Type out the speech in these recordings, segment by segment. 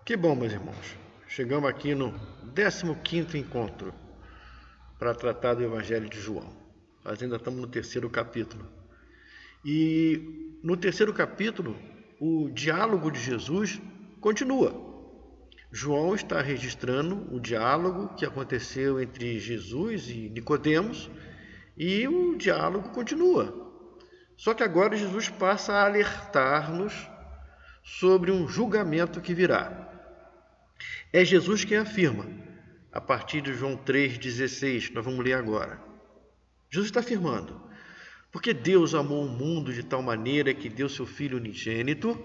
Que bom, meus irmãos. Chegamos aqui no 15º encontro para tratar do Evangelho de João. Nós ainda estamos no 3º capítulo. E no 3º capítulo, o diálogo de Jesus continua. João está registrando o diálogo que aconteceu entre Jesus e Nicodemos e o diálogo continua. Só que agora Jesus passa a alertar-nos sobre um julgamento que virá. É Jesus quem afirma, a partir de João 3,16, nós vamos ler agora. Jesus está afirmando, porque Deus amou o mundo de tal maneira que deu seu Filho unigênito,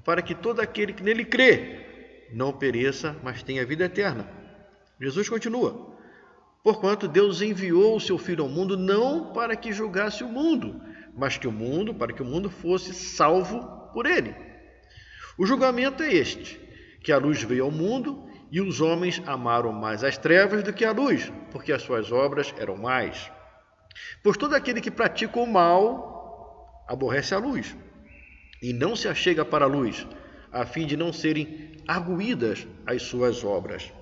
para que todo aquele que nele crê não pereça, mas tenha vida eterna. Jesus continua, porquanto Deus enviou o seu Filho ao mundo não para que julgasse o mundo, mas para que o mundo fosse salvo por ele. O julgamento é este, que a luz veio ao mundo e os homens amaram mais as trevas do que a luz, porque as suas obras eram más. Pois todo aquele que pratica o mal aborrece a luz e não se achega para a luz, a fim de não serem arguídas as suas obras.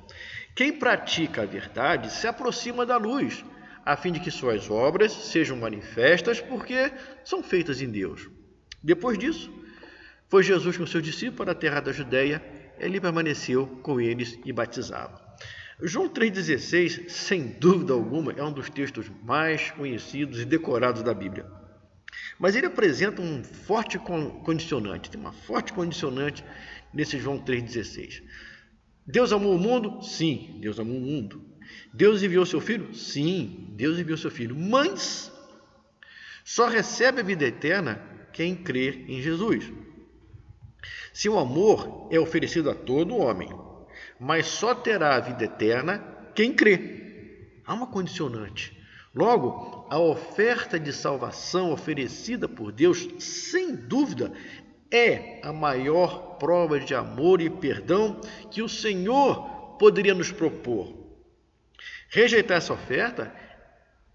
Quem pratica a verdade se aproxima da luz, a fim de que suas obras sejam manifestas, porque são feitas em Deus. Depois disso, foi Jesus com seus discípulos para a terra da Judeia, ele permaneceu com eles e batizava. João 3,16, sem dúvida alguma, é um dos textos mais conhecidos e decorados da Bíblia. Mas ele apresenta um forte condicionante, tem uma forte condicionante nesse João 3,16. Deus amou o mundo? Sim, Deus amou o mundo. Deus enviou seu Filho? Sim, Deus enviou seu Filho. Mas só recebe a vida eterna quem crê em Jesus. Seu amor é oferecido a todo homem, mas só terá a vida eterna quem crê. Há uma condicionante. Logo, a oferta de salvação oferecida por Deus, sem dúvida, é a maior prova de amor e perdão que o Senhor poderia nos propor. Rejeitar essa oferta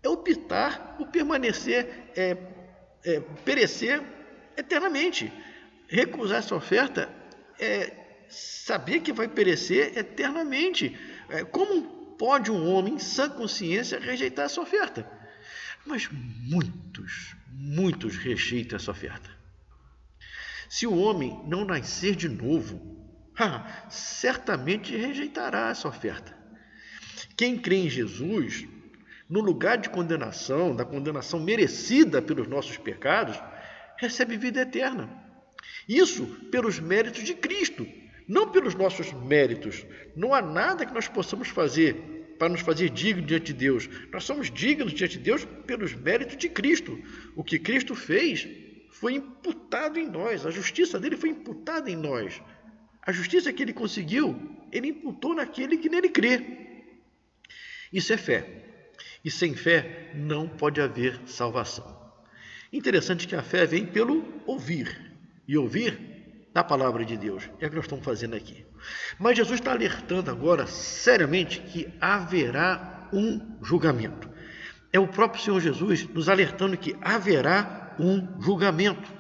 é optar por perecer eternamente. Recusar essa oferta é saber que vai perecer eternamente. Como pode um homem, em sã consciência, rejeitar essa oferta? Mas muitos rejeitam essa oferta. Se o homem não nascer de novo, certamente rejeitará essa oferta. Quem crê em Jesus, no lugar de condenação, da condenação merecida pelos nossos pecados, recebe vida eterna. Isso pelos méritos de Cristo, não pelos nossos méritos. Não há nada que nós possamos fazer para nos fazer dignos diante de Deus. Nós somos dignos diante de Deus pelos méritos de Cristo. O que Cristo fez foi imputado em nós. A justiça dele foi imputada em nós. A justiça que ele conseguiu, ele imputou naquele que nele crê. Isso é fé. E sem fé não pode haver salvação. Interessante que a fé vem pelo ouvir. E ouvir da palavra de Deus. É o que nós estamos fazendo aqui. Mas Jesus está alertando agora, seriamente, que haverá um julgamento. É o próprio Senhor Jesus nos alertando que haverá um julgamento.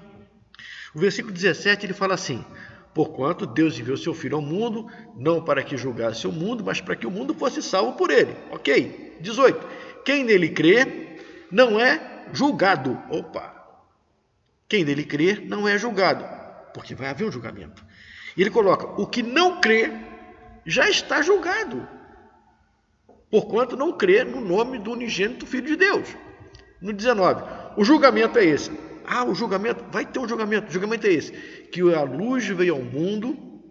O versículo 17, ele fala assim, porquanto Deus enviou seu Filho ao mundo, não para que julgasse o mundo, mas para que o mundo fosse salvo por ele. Ok? 18. Quem nele crê não é julgado. Quem nele crê não é julgado, porque vai haver um julgamento. E ele coloca, o que não crê já está julgado, porquanto não crê no nome do unigênito Filho de Deus. No 19, o julgamento é esse. O julgamento, vai ter um julgamento. O julgamento é esse, que a luz veio ao mundo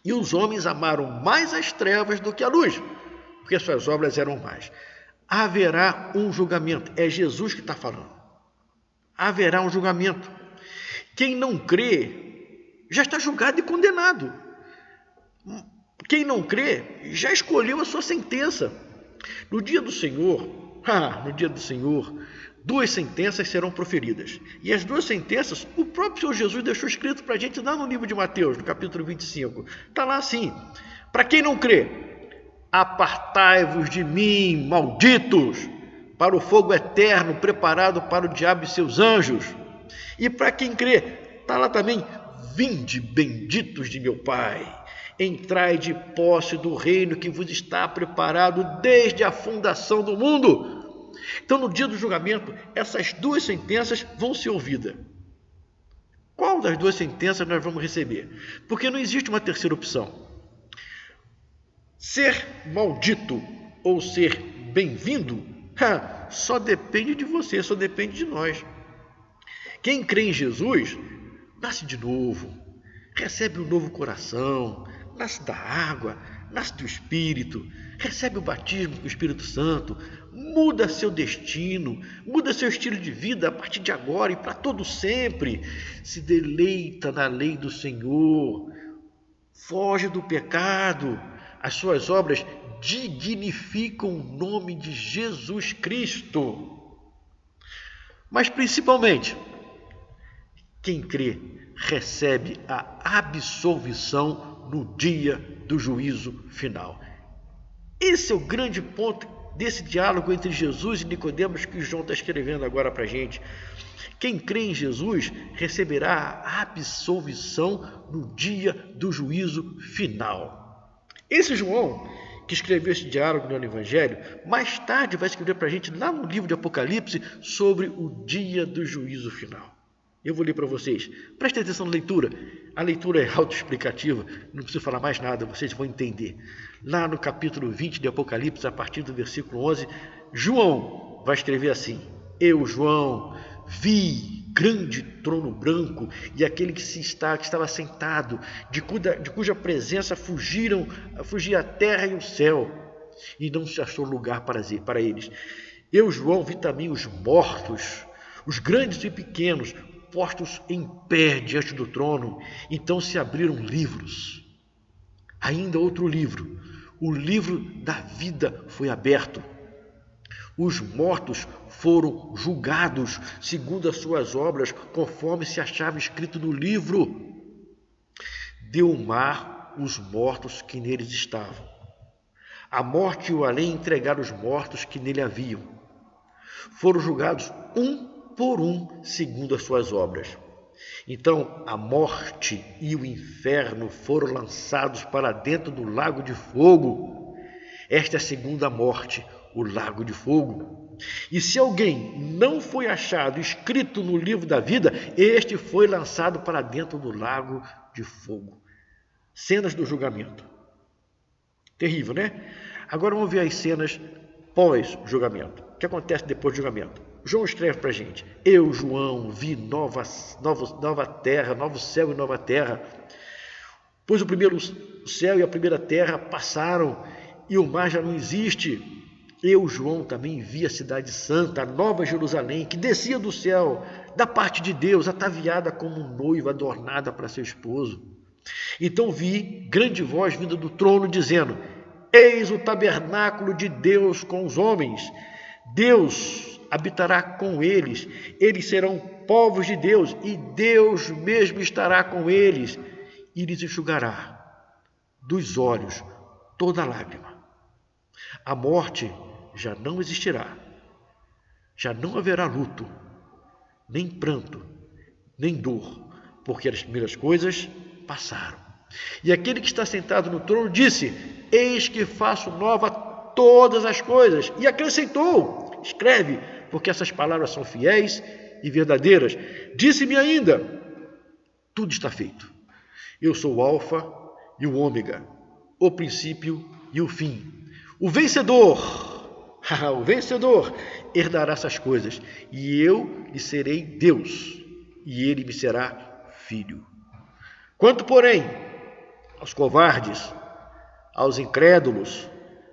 e os homens amaram mais as trevas do que a luz, porque as suas obras eram más. Haverá um julgamento. É Jesus que está falando. Haverá um julgamento. Quem não crê já está julgado e condenado. Quem não crê já escolheu a sua sentença. No dia do Senhor, duas sentenças serão proferidas. E as duas sentenças, o próprio Senhor Jesus deixou escrito para a gente lá no livro de Mateus, no capítulo 25. Está lá assim, para quem não crê, apartai-vos de mim, malditos, para o fogo eterno preparado para o diabo e seus anjos. E para quem crê, está lá também, vinde benditos de meu Pai, Entrai de posse do reino que vos está preparado desde a fundação do mundo. Então, no dia do julgamento, essas duas sentenças vão ser ouvidas. Qual das duas sentenças nós vamos receber? Porque não existe uma terceira opção. Ser maldito ou ser bem-vindo, só depende de você, só depende de nós. Quem crê em Jesus, nasce de novo, recebe um novo coração, nasce da água, nasce do Espírito, recebe o batismo com o Espírito Santo, muda seu destino, muda seu estilo de vida a partir de agora e para todo sempre. Se deleita na lei do Senhor, foge do pecado. As suas obras dignificam o nome de Jesus Cristo. Mas principalmente, quem crê recebe a absolvição no dia do juízo final. Esse é o grande ponto desse diálogo entre Jesus e Nicodemos que João está escrevendo agora para a gente. Quem crê em Jesus receberá a absolvição no dia do juízo final. Esse João, que escreveu esse diálogo no Evangelho, mais tarde vai escrever para a gente lá no livro de Apocalipse sobre o dia do juízo final. Eu vou ler para vocês. Prestem atenção na leitura. A leitura é autoexplicativa, não preciso falar mais nada, vocês vão entender. Lá no capítulo 20 de Apocalipse, a partir do versículo 11, João vai escrever assim: Eu, João, vi grande trono branco e aquele que estava sentado, de cuja presença fugia a terra e o céu, e não se achou lugar para eles. Eu, João, vi também os mortos, os grandes e pequenos, postos em pé diante do trono. Então se abriram livros. Ainda outro livro, o livro da vida foi aberto. Os mortos foram julgados segundo as suas obras, conforme se achava escrito no livro. Deu o mar os mortos que neles estavam. A morte e o além entregaram os mortos que nele haviam. Foram julgados um por um, segundo as suas obras. Então a morte e o inferno foram lançados para dentro do lago de fogo. Esta é a segunda morte, o lago de fogo. E se alguém não foi achado escrito no livro da vida, este foi lançado para dentro do lago de fogo. Cenas do julgamento. Terrível, né? Agora vamos ver as cenas pós-julgamento. O que acontece depois do julgamento? João escreve para a gente: Eu, João, vi nova terra, novo céu e nova terra. Pois o primeiro céu e a primeira terra passaram e o mar já não existe. Eu, João, também vi a cidade santa, a nova Jerusalém, que descia do céu, da parte de Deus, ataviada como noiva adornada para seu esposo. Então vi grande voz vinda do trono, dizendo: Eis o tabernáculo de Deus com os homens. Deus habitará com eles. Eles serão povos de Deus, e Deus mesmo estará com eles, e lhes enxugará dos olhos toda lágrima. A morte já não existirá. Já não haverá luto, nem pranto, nem dor, porque as primeiras coisas passaram. E aquele que está sentado no trono disse: Eis que faço nova todas as coisas. E acrescentou: Escreve, porque essas palavras são fiéis e verdadeiras. Disse-me ainda: Tudo está feito. Eu sou o Alfa e o Ômega, o princípio e o fim. O vencedor herdará essas coisas, e eu lhe serei Deus, e ele me será filho. Quanto, porém, aos covardes, aos incrédulos,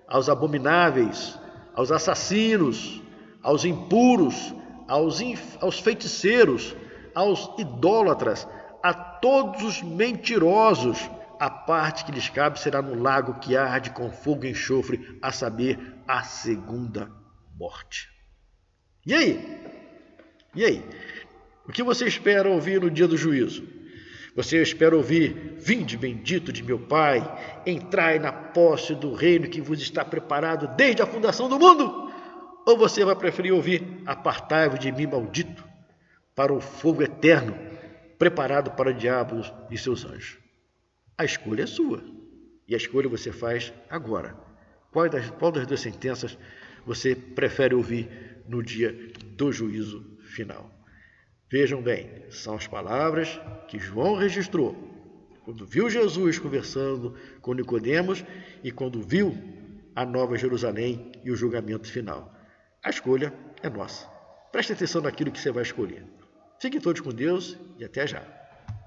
aos abomináveis, aos assassinos, aos impuros, aos feiticeiros, aos idólatras, a todos os mentirosos, a parte que lhes cabe será no lago que arde com fogo e enxofre, a saber, a segunda morte. E aí? O que você espera ouvir no dia do juízo? Você espera ouvir: Vinde, bendito de meu Pai, entrai na posse do reino que vos está preparado desde a fundação do mundo? Ou você vai preferir ouvir: Apartai-vos de mim, maldito, para o fogo eterno, preparado para o diabo e seus anjos? A escolha é sua. E a escolha você faz agora. Qual das duas sentenças você prefere ouvir no dia do juízo final? Vejam bem, são as palavras que João registrou quando viu Jesus conversando com Nicodemos e quando viu a Nova Jerusalém e o julgamento final. A escolha é nossa. Preste atenção naquilo que você vai escolher. Fiquem todos com Deus e até já.